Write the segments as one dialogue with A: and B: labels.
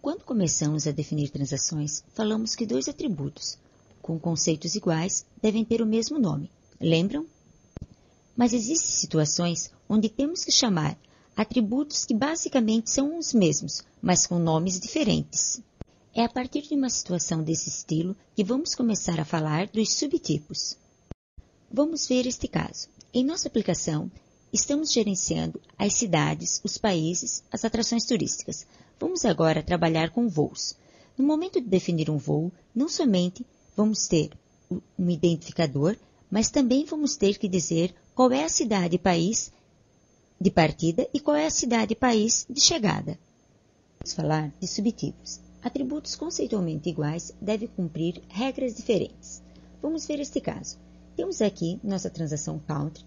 A: Quando começamos a definir transações, falamos que dois atributos, com conceitos iguais, devem ter o mesmo nome. Lembram? Mas existem situações onde temos que chamar atributos que basicamente são os mesmos, mas com nomes diferentes. É a partir de uma situação desse estilo que vamos começar a falar dos subtipos. Vamos ver este caso. Em nossa aplicação, estamos gerenciando as cidades, os países, as atrações turísticas. Vamos agora trabalhar com voos. No momento de definir um voo, não somente vamos ter um identificador, mas também vamos ter que dizer qual é a cidade e país de partida e qual é a cidade e país de chegada. Vamos falar de subtipos. Atributos conceitualmente iguais devem cumprir regras diferentes. Vamos ver este caso. Temos aqui nossa transação country,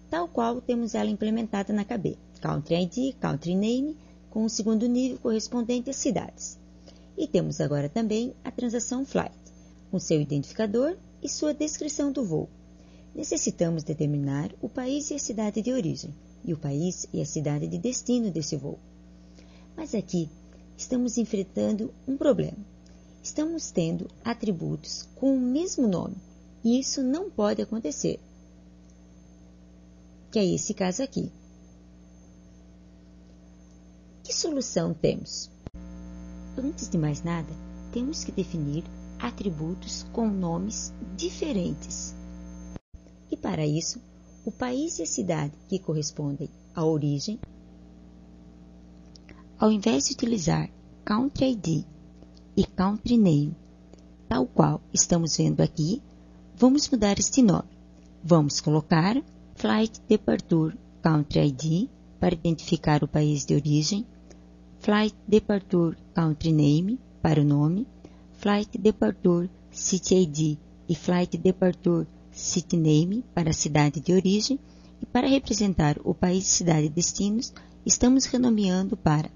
A: tal qual temos ela implementada na KB. Country ID, Country Name, com o segundo nível correspondente às cidades. E temos agora também a transação flight, com seu identificador e sua descrição do voo. Necessitamos determinar o país e a cidade de origem, e o país e a cidade de destino desse voo. Mas aqui estamos enfrentando um problema. Estamos tendo atributos com o mesmo nome, e isso não pode acontecer, que é esse caso aqui. Que solução temos? Antes de mais nada, temos que definir atributos com nomes diferentes. E para isso, o país e a cidade que correspondem à origem, ao invés de utilizar Country ID e Country Name, tal qual estamos vendo aqui, vamos mudar este nome. Vamos colocar Flight Departure Country ID para identificar o país de origem, Flight Departure Country Name para o nome, Flight Departure City ID e Flight Departure City Name para a cidade de origem, e para representar o país e cidade de destinos, estamos renomeando para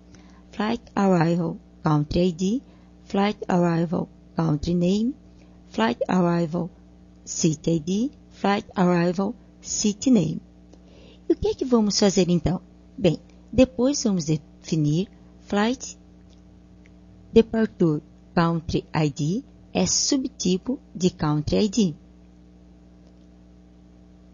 A: Flight Arrival Country ID, Flight Arrival Country Name, Flight Arrival City ID, Flight Arrival City Name. E o que é que vamos fazer então? Bem, depois vamos definir Flight Departure Country ID é subtipo de Country ID.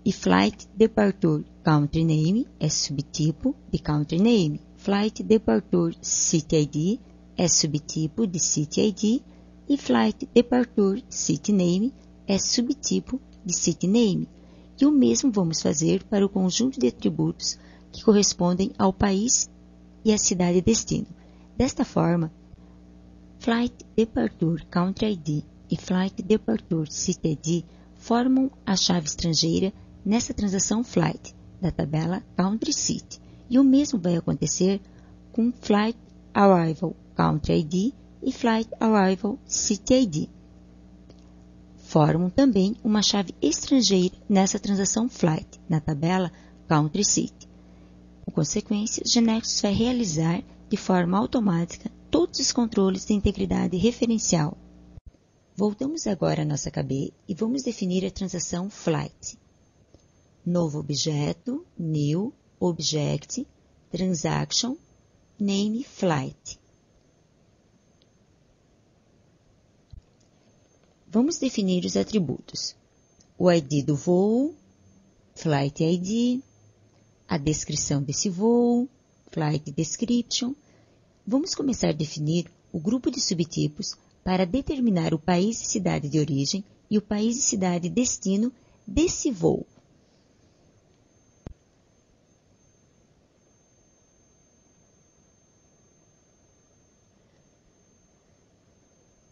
A: E Flight Departure Country Name é subtipo de Country Name. Flight Departure City ID é subtipo de City ID. E Flight Departure City Name é subtipo de City Name. E o mesmo vamos fazer para o conjunto de atributos que correspondem ao país e à cidade de destino. Desta forma, Flight Departure Country ID e Flight Departure City ID formam a chave estrangeira nessa transação Flight da tabela Country City. E o mesmo vai acontecer com Flight Arrival Country ID e Flight Arrival City ID. Formam também uma chave estrangeira nessa transação Flight na tabela Country City. Por consequência, o GeneXus vai realizar de forma automática todos os controles de integridade referencial. Voltamos agora à nossa KB e vamos definir a transação Flight. Novo objeto, New Object, Transaction, Name Flight. Vamos definir os atributos. O ID do voo, Flight ID, a descrição desse voo, Flight Description. Vamos começar a definir o grupo de subtipos para determinar o país e cidade de origem e o país e cidade de destino desse voo.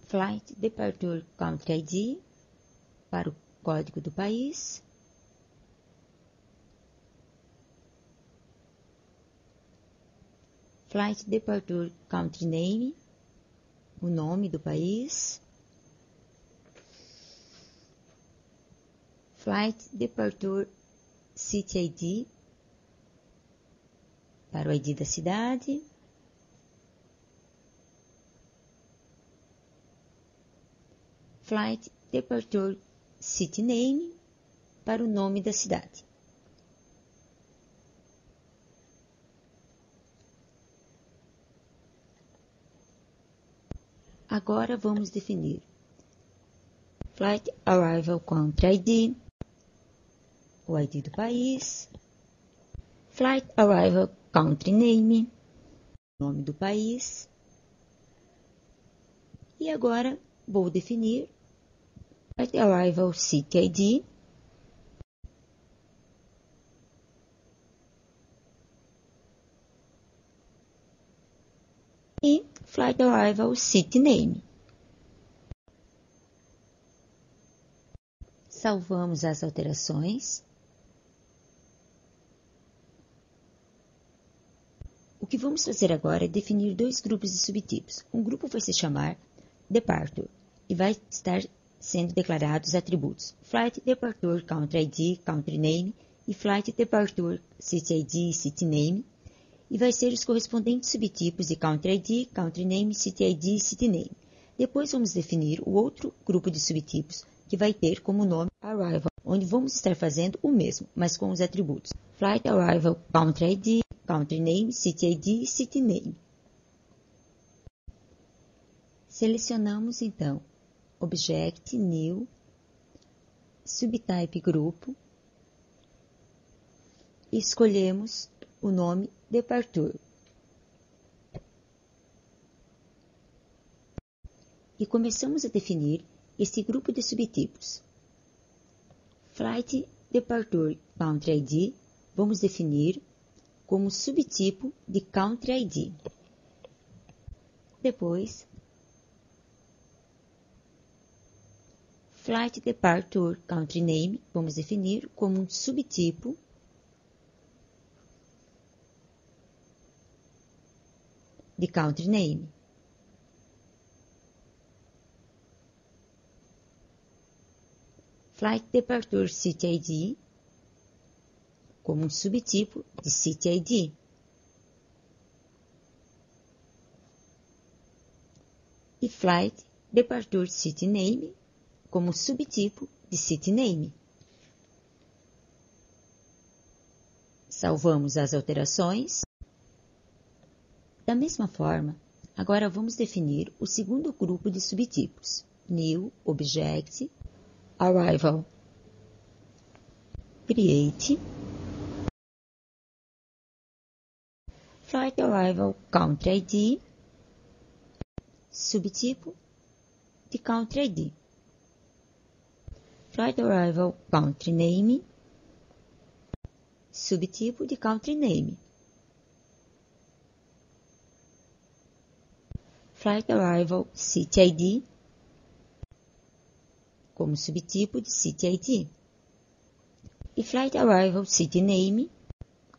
A: Flight Departure Country ID para o código do país. Flight Departure Country Name, o nome do país. Flight Departure City ID, para o ID da cidade. Flight Departure City Name, para o nome da cidade. Agora vamos definir Flight Arrival Country ID, o ID do país, Flight Arrival Country Name, o nome do país, e agora vou definir Flight Arrival City ID, e Flight Arrival City Name. Salvamos as alterações. O que vamos fazer agora é definir dois grupos de subtipos. Um grupo vai se chamar Departure e vai estar sendo declarados atributos Flight Departure Country ID, Country Name e Flight Departure City ID e City Name, e vai ser os correspondentes subtipos de Country ID, Country Name, City ID e City Name. Depois vamos definir o outro grupo de subtipos, que vai ter como nome Arrival, onde vamos estar fazendo o mesmo, mas com os atributos Flight Arrival Country ID, Country Name, City ID e City Name. Selecionamos então Object, New, Subtype Grupo e escolhemos o nome Departure. E começamos a definir esse grupo de subtipos. Flight Departure Country ID vamos definir como subtipo de Country ID. Depois, Flight Departure Country Name vamos definir como um subtipo de Country Name. Flight Departure City ID como um subtipo de City ID. E Flight Departure City Name como subtipo de City Name. Salvamos as alterações. Da mesma forma, agora vamos definir o segundo grupo de subtipos, New, Object, Arrival, Create, Flight Arrival Country ID, subtipo de Country ID, Flight Arrival Country Name, subtipo de Country Name, Flight Arrival City ID, como subtipo de City ID, e Flight Arrival City Name,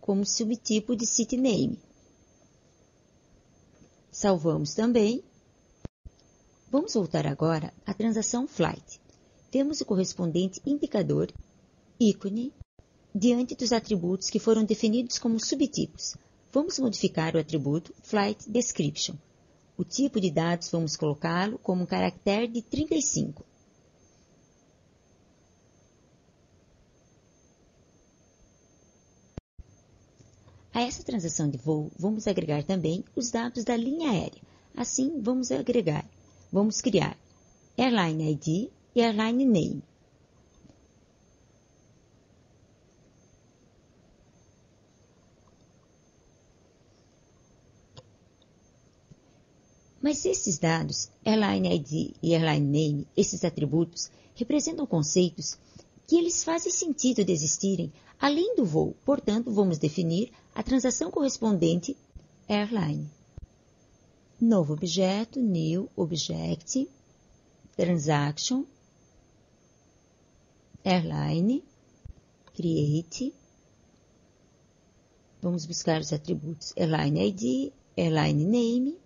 A: como subtipo de City Name. Salvamos também. Vamos voltar agora à transação Flight. Temos o correspondente indicador, ícone, diante dos atributos que foram definidos como subtipos. Vamos modificar o atributo Flight Description. O tipo de dados vamos colocá-lo como um caractere de 35. A essa transação de voo, vamos agregar também os dados da linha aérea. Assim, vamos criar Airline ID e Airline Name. Mas esses dados, Airline ID e Airline Name, esses atributos, representam conceitos que eles fazem sentido de existirem além do voo. Portanto, vamos definir a transação correspondente Airline. Novo objeto, New Object, Transaction, Airline, Create. Vamos buscar os atributos Airline ID, Airline Name.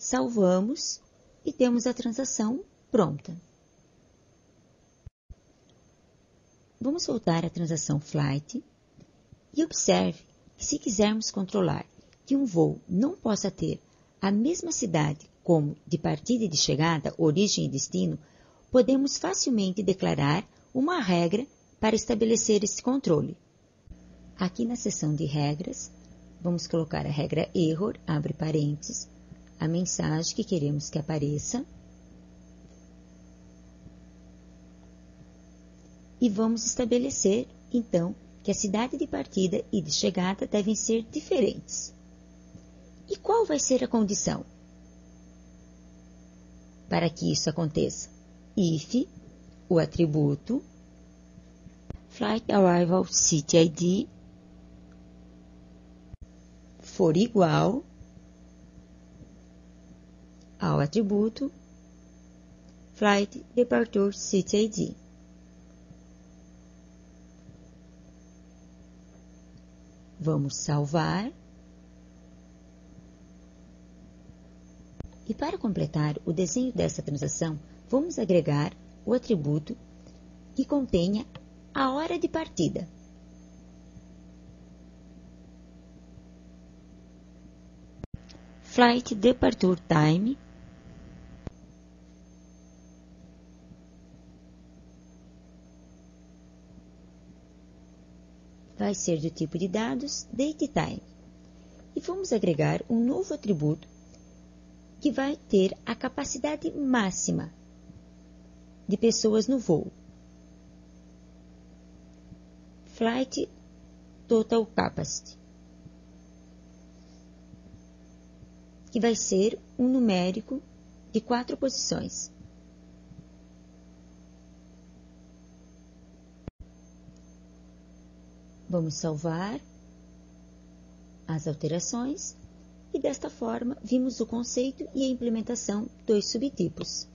A: Salvamos e temos a transação pronta. Vamos voltar à transação Flight e observe que se quisermos controlar que um voo não possa ter a mesma cidade como de partida e de chegada, origem e destino, podemos facilmente declarar uma regra para estabelecer esse controle. Aqui na seção de regras, vamos colocar a regra Error, abre parênteses, a mensagem que queremos que apareça e vamos estabelecer, então, que a cidade de partida e de chegada devem ser diferentes. E qual vai ser a condição para que isso aconteça? If o atributo Flight Arrival City ID for igual ao atributo Flight Departure City ID. Vamos salvar. E para completar o desenho dessa transação, vamos agregar o atributo que contenha a hora de partida. Flight Departure Time vai ser do tipo de dados DateTime. E vamos agregar um novo atributo que vai ter a capacidade máxima de pessoas no voo. Flight Total Capacity, que vai ser um numérico de 4 posições. Vamos salvar as alterações e desta forma vimos o conceito e a implementação dos subtipos.